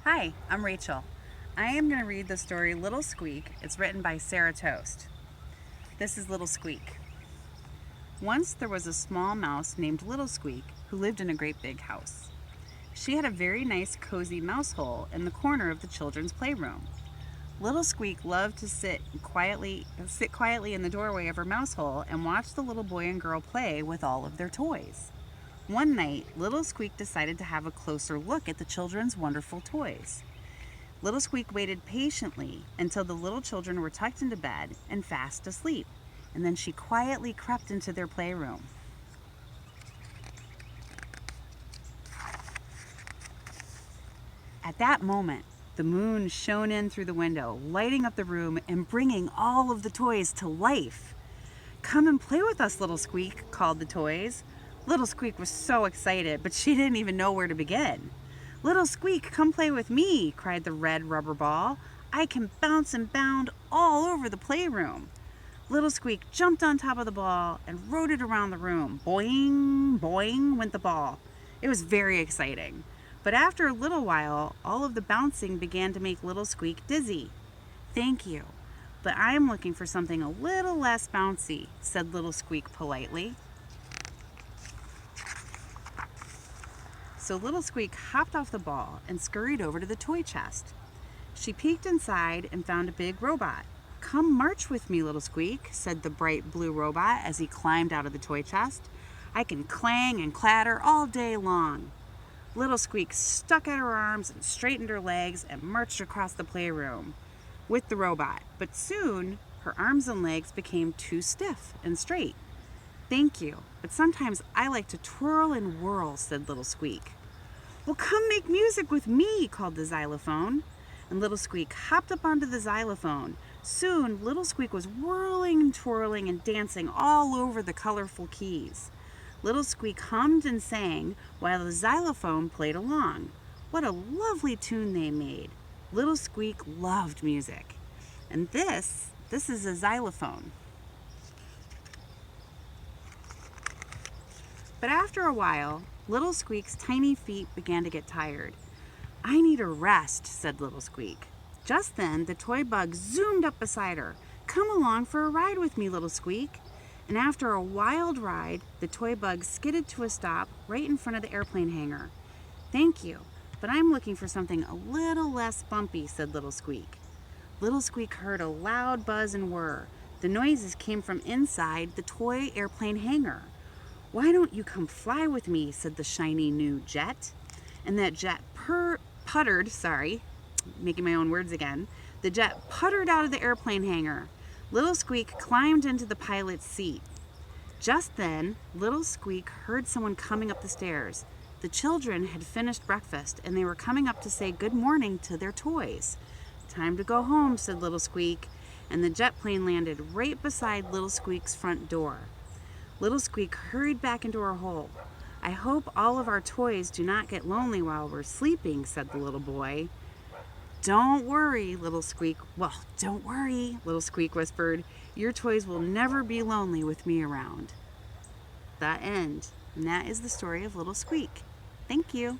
Hi, I'm Rachel. I am going to read the story Little Squeak. It's written by Sarah Toast. This is Little Squeak. Once there was a small mouse named Little Squeak who lived in a great big house. She had a very nice cozy mouse hole in the corner of the children's playroom. Little Squeak loved to sit quietly in the doorway of her mouse hole and watch the little boy and girl play with all of their toys. One night, Little Squeak decided to have a closer look at the children's wonderful toys. Little Squeak waited patiently until the little children were tucked into bed and fast asleep, and then she quietly crept into their playroom. At that moment, the moon shone in through the window, lighting up the room and bringing all of the toys to life. "Come and play with us, Little Squeak," called the toys. Little Squeak was so excited, but she didn't even know where to begin. "Little Squeak, come play with me," cried the red rubber ball. "I can bounce and bound all over the playroom." Little Squeak jumped on top of the ball and rode it around the room. Boing, boing went the ball. It was very exciting. But after a little while, all of the bouncing began to make Little Squeak dizzy. "Thank you, but I am looking for something a little less bouncy," said Little Squeak politely. So Little Squeak hopped off the ball and scurried over to the toy chest. She peeked inside and found a big robot. "Come march with me, Little Squeak," said the bright blue robot as he climbed out of the toy chest. "I can clang and clatter all day long." Little Squeak stuck out her arms and straightened her legs and marched across the playroom with the robot. But soon, her arms and legs became too stiff and straight. "Thank you, but sometimes I like to twirl and whirl," said Little Squeak. "Well, come make music with me," called the xylophone. And Little Squeak hopped up onto the xylophone. Soon, Little Squeak was whirling and twirling and dancing all over the colorful keys. Little Squeak hummed and sang while the xylophone played along. What a lovely tune they made. Little Squeak loved music. And this is a xylophone. But after a while, Little Squeak's tiny feet began to get tired. "I need a rest," said Little Squeak. Just then, the toy bug zoomed up beside her. "Come along for a ride with me, Little Squeak." And after a wild ride, the toy bug skidded to a stop right in front of the airplane hangar. "Thank you, but I'm looking for something a little less bumpy," said Little Squeak. Little Squeak heard a loud buzz and whir. The noises came from inside the toy airplane hangar. "Why don't you come fly with me?" said the shiny new jet. And that jet making my own words again. The jet puttered out of the airplane hangar. Little Squeak climbed into the pilot's seat. Just then, Little Squeak heard someone coming up the stairs. The children had finished breakfast and they were coming up to say good morning to their toys. "Time to go home," said Little Squeak, and the jet plane landed right beside Little Squeak's front door. Little Squeak hurried back into her hole. "I hope all of our toys do not get lonely while we're sleeping," said the little boy. Don't worry, Little Squeak, whispered. "Your toys will never be lonely with me around." The end. And that is the story of Little Squeak. Thank you.